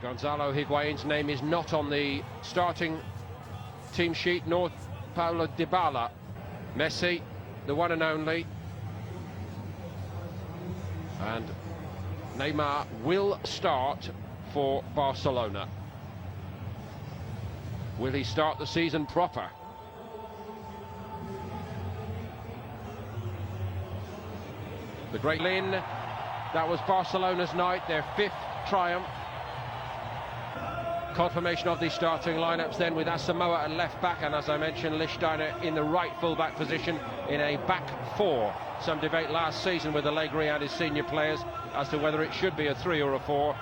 Gonzalo Higuain's name is not on the starting team sheet, nor Paulo Dybala. Messi, the one and only. And Neymar will start for Barcelona. Will he start the season proper? The great Lin, that was Barcelona's night, their 5th triumph. Confirmation of the starting lineups then, with Asamoah at left back, and as I mentioned, Lichtsteiner in the right full-back position in a back 4. Some debate last season with Allegri and his senior players as to whether it should be a 3 or a 4.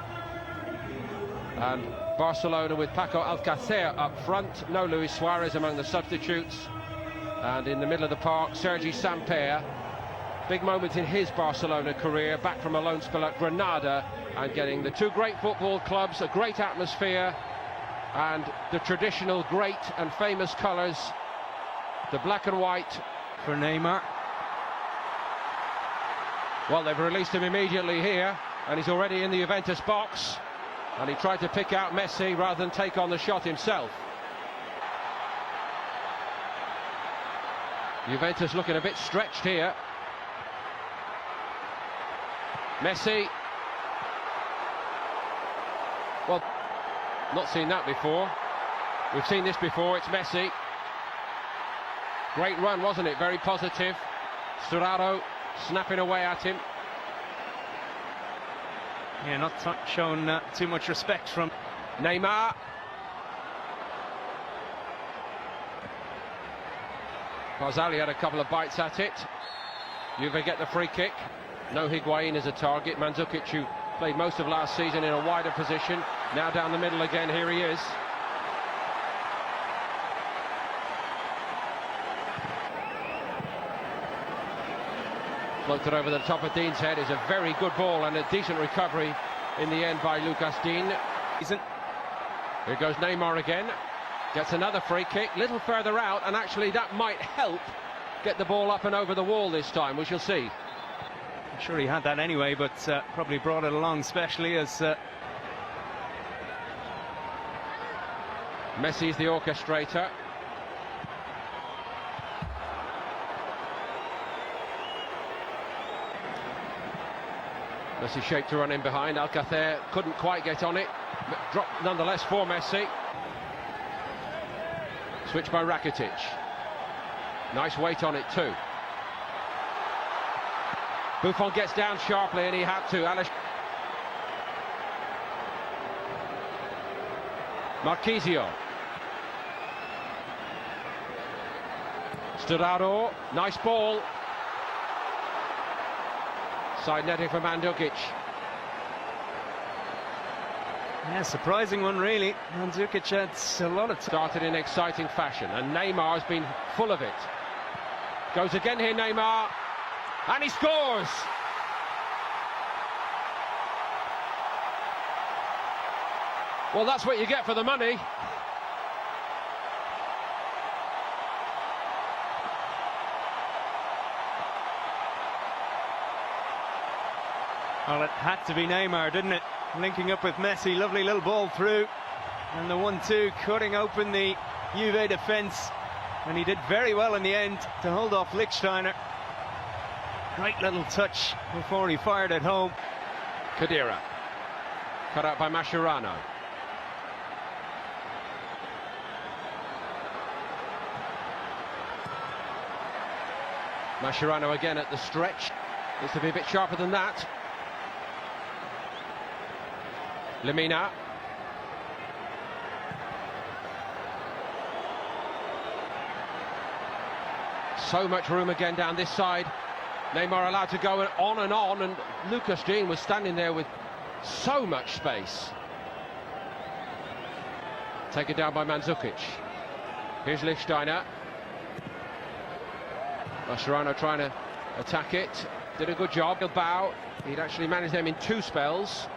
And Barcelona with Paco Alcácer up front, no Luis Suarez among the substitutes. And in the middle of the park, Sergi Samper. Big moment in his Barcelona career, back from a loan spell at Granada and getting the 2 great football clubs, a great atmosphere and the traditional great and famous colours, the black and white. For Neymar. Well, they've released him immediately here and he's already in the Juventus box, and he tried to pick out Messi rather than take on the shot himself. Juventus looking a bit stretched here. Messi. Well, not seen that before. We've seen this before. It's Messi. Great run, wasn't it? Very positive. Sturaro snapping away at him. Yeah, not shown too much respect from Neymar. Barzali had a couple of bites at it. Juve get the free kick. No Higuain as a target. Mandzukic, who played most of last season in a wider position, now down the middle again. Here he is. Floated over the top of Dean's head. Is a very good ball and a decent recovery in the end by Lucas Dean. Here goes Neymar again. Gets another free kick, little further out, and actually that might help get the ball up and over the wall this time. We shall see. I'm sure he had that anyway, but probably brought it along specially as Messi's the orchestrator. Messi shaped to run in behind. Alcácer couldn't quite get on it. Drop nonetheless for Messi. Switch by Rakitic. Nice weight on it too. Buffon gets down sharply and he had to. Marquisio. Sturaro, nice ball. Side netting for Mandzukic. Yeah, surprising one really. Mandzukic had a lot of started in exciting fashion, and Neymar has been full of it. Goes again here, Neymar. And he scores! Well, that's what you get for the money. Well, it had to be Neymar, didn't it? Linking up with Messi, lovely little ball through. And the 1-2 cutting open the Juve defence. And he did very well in the end to hold off Lichtsteiner. Great little touch before he fired at home. Khedira, cut out by Mascherano. Mascherano again at the stretch. Needs to be a bit sharper than that. Lemina. So much room again down this side. Neymar allowed to go on, and Lucas Dean was standing there with so much space. Taken down by Mandzukic. Here's Lichtsteiner. Mascherano trying to attack it. Did a good job. Bilbao, he'd actually managed them in 2 spells.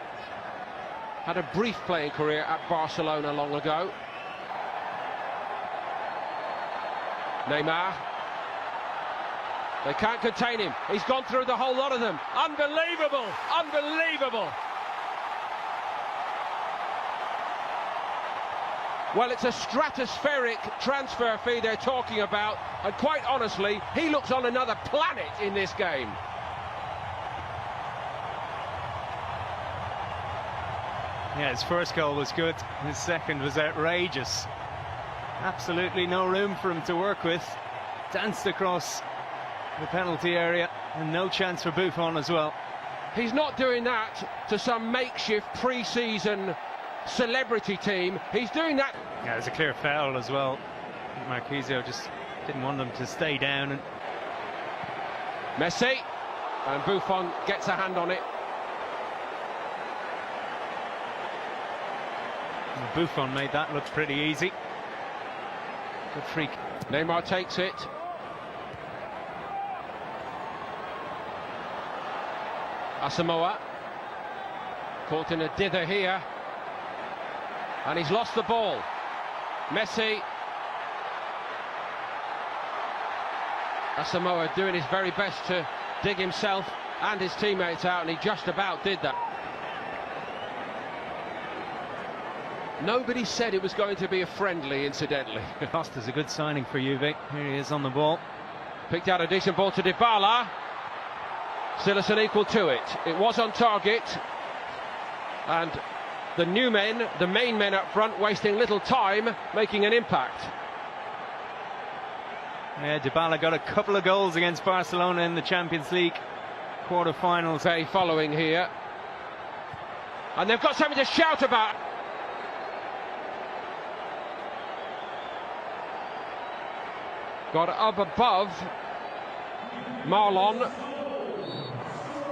Had a brief playing career at Barcelona long ago. Neymar. They can't contain him. He's gone through the whole lot of them. Unbelievable! Unbelievable! Well, it's a stratospheric transfer fee they're talking about, and quite honestly, he looks on another planet in this game. Yeah, his first goal was good, his second was outrageous. Absolutely no room for him to work with. Danced across the penalty area, and no chance for Buffon as well. He's not doing that to some makeshift pre-season celebrity team. He's doing that. Yeah, there's a clear foul as well. Marquisio just didn't want them to stay down. And Messi, and Buffon gets a hand on it. Buffon made that look pretty easy. Good freak. Neymar takes it. Asamoah caught in a dither here, and he's lost the ball. Messi. Asamoah doing his very best to dig himself and his teammates out, and he just about did that. Nobody said it was going to be a friendly, incidentally. Costa's a good signing for Juve. Here he is on the ball. Picked out a decent ball to Dybala. Still it's an equal to it. It was on target. And the new men, the main men up front, wasting little time, making an impact. Yeah, Dybala got a couple of goals against Barcelona in the Champions League quarter-finals. Following here. And they've got something to shout about. Got up above Marlon,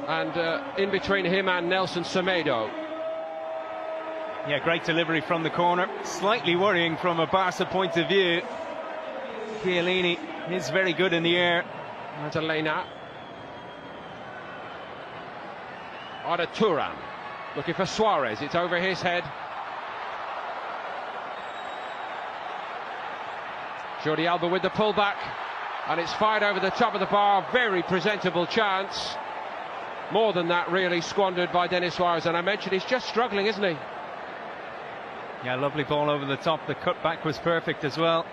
and in between him and Nelson Semedo. Yeah, great delivery from the corner. Slightly worrying from a Barca point of view. Chiellini is very good in the air. That's Elena. Arda Turan looking for Suarez. It's over his head. Jordi Alba with the pullback, and it's fired over the top of the bar. Very presentable chance. More than that, really, squandered by Denis Suarez. And I mentioned he's just struggling, isn't he? Yeah, lovely ball over the top. The cutback was perfect as well.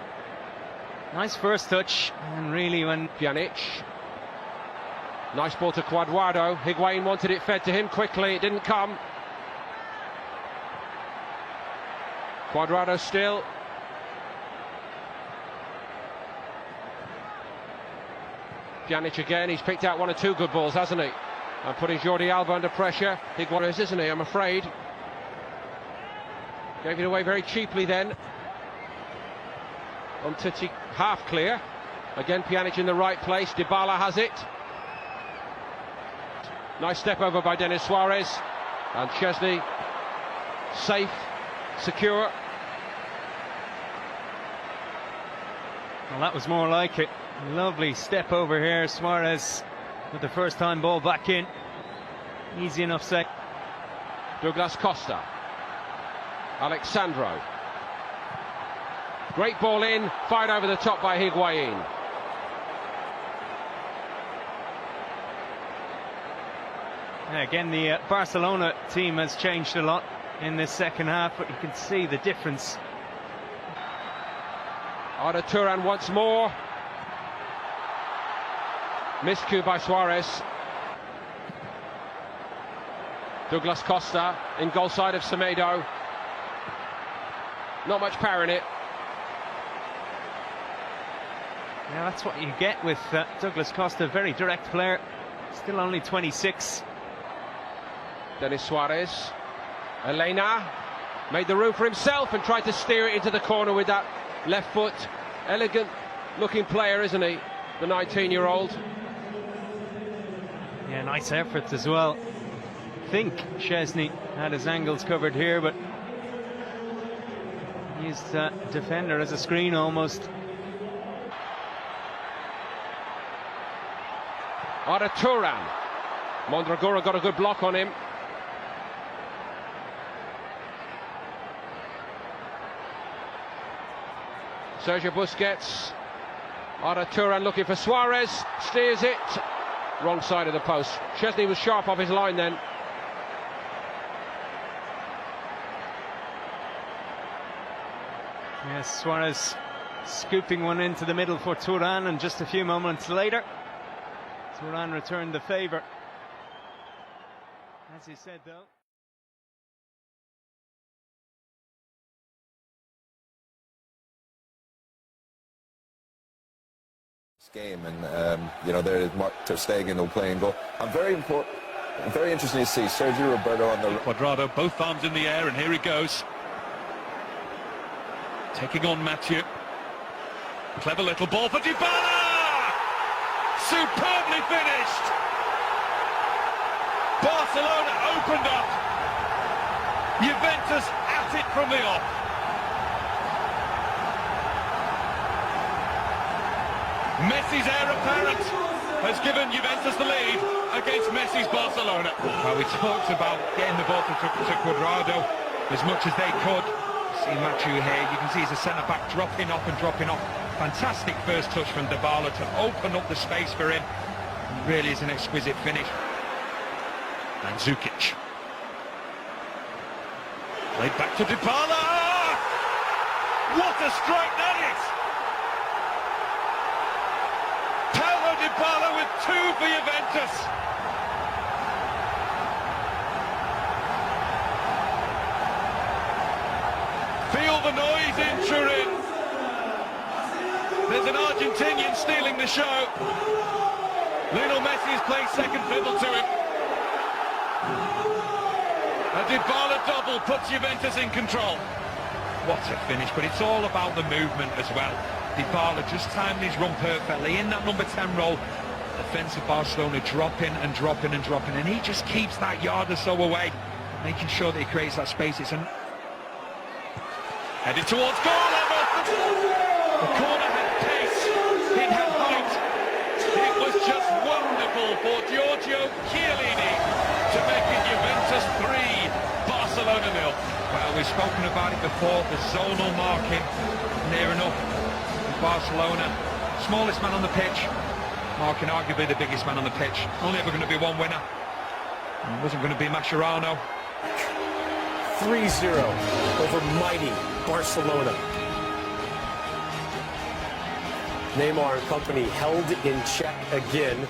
Nice first touch, and really when Pjanic. Nice ball to Cuadrado. Higuain wanted it fed to him quickly. It didn't come. Cuadrado still. Pjanic again. He's picked out one or two good balls, hasn't he? And putting Jordi Alba under pressure. Higuain, isn't he? I'm afraid. Gave it away very cheaply then. Umtiti half clear. Again Pjanic in the right place. Dybala has it. Nice step over by Denis Suarez. And Chesney safe, secure. Well, that was more like it. Lovely step over here. Suarez with the first time ball back in. Easy enough set. Douglas Costa. Alexandro. Great ball in, fired over the top by Higuain. Yeah, again, the Barcelona team has changed a lot in this second half, but you can see the difference. Arda Turan once more. Miscue by Suarez. Douglas Costa in goal side of Semedo. Not much power in it. Yeah, that's what you get with Douglas Costa, very direct player, still only 26. Denis Suarez. Elena made the room for himself and tried to steer it into the corner with that left foot. Elegant looking player, isn't he? The 19-year-old. Yeah, nice effort as well. I think Chesney had his angles covered here, but used defender as a screen almost. Arda Turan. Mondragora got a good block on him. Sergio Busquets. Arda Turan looking for Suarez. Steers it. Wrong side of the post. Chesney was sharp off his line then. Yes, Suarez scooping one into the middle for Turan, and just a few moments later, Turan returned the favour. As he said, though. Game, and you know, there is Mark ter Stegen who playing goal. Very interesting to see Sergio Roberto on the Cuadrado, both arms in the air, and here he goes, taking on Mathieu. Clever little ball for Dybala, superbly finished. Barcelona opened up, Juventus at it from the off. Messi's heir apparent has given Juventus the lead against Messi's Barcelona. Well, we talked about getting the ball to Cuadrado as much as they could. See Mathieu here, you can see he's a centre-back dropping off and dropping off. Fantastic first touch from Dybala to open up the space for him. It really is an exquisite finish. And Zukic. Played back to Dybala! What a strike that is! Dybala with 2 for Juventus. Feel the noise in Turin. There's an Argentinian stealing the show. Lionel Messi is playing second fiddle to him. A Dybala double puts Juventus in control. What a finish, but it's all about the movement as well. Dybala just timed his run perfectly in that number 10 role. Defensive Barcelona dropping and dropping and dropping, and he just keeps that yard or so away, making sure that he creates that space. It's headed towards goal, Emma. The corner had pace, it had height. It was just wonderful for Giorgio Chiellini to make it Juventus 3, Barcelona 0. Well, we've spoken about it before, the zonal marking near enough. Barcelona, smallest man on the pitch, marking arguably the biggest man on the pitch. Only ever going to be one winner. It wasn't going to be Mascherano. 3-0 over mighty Barcelona. Neymar and company held in check again.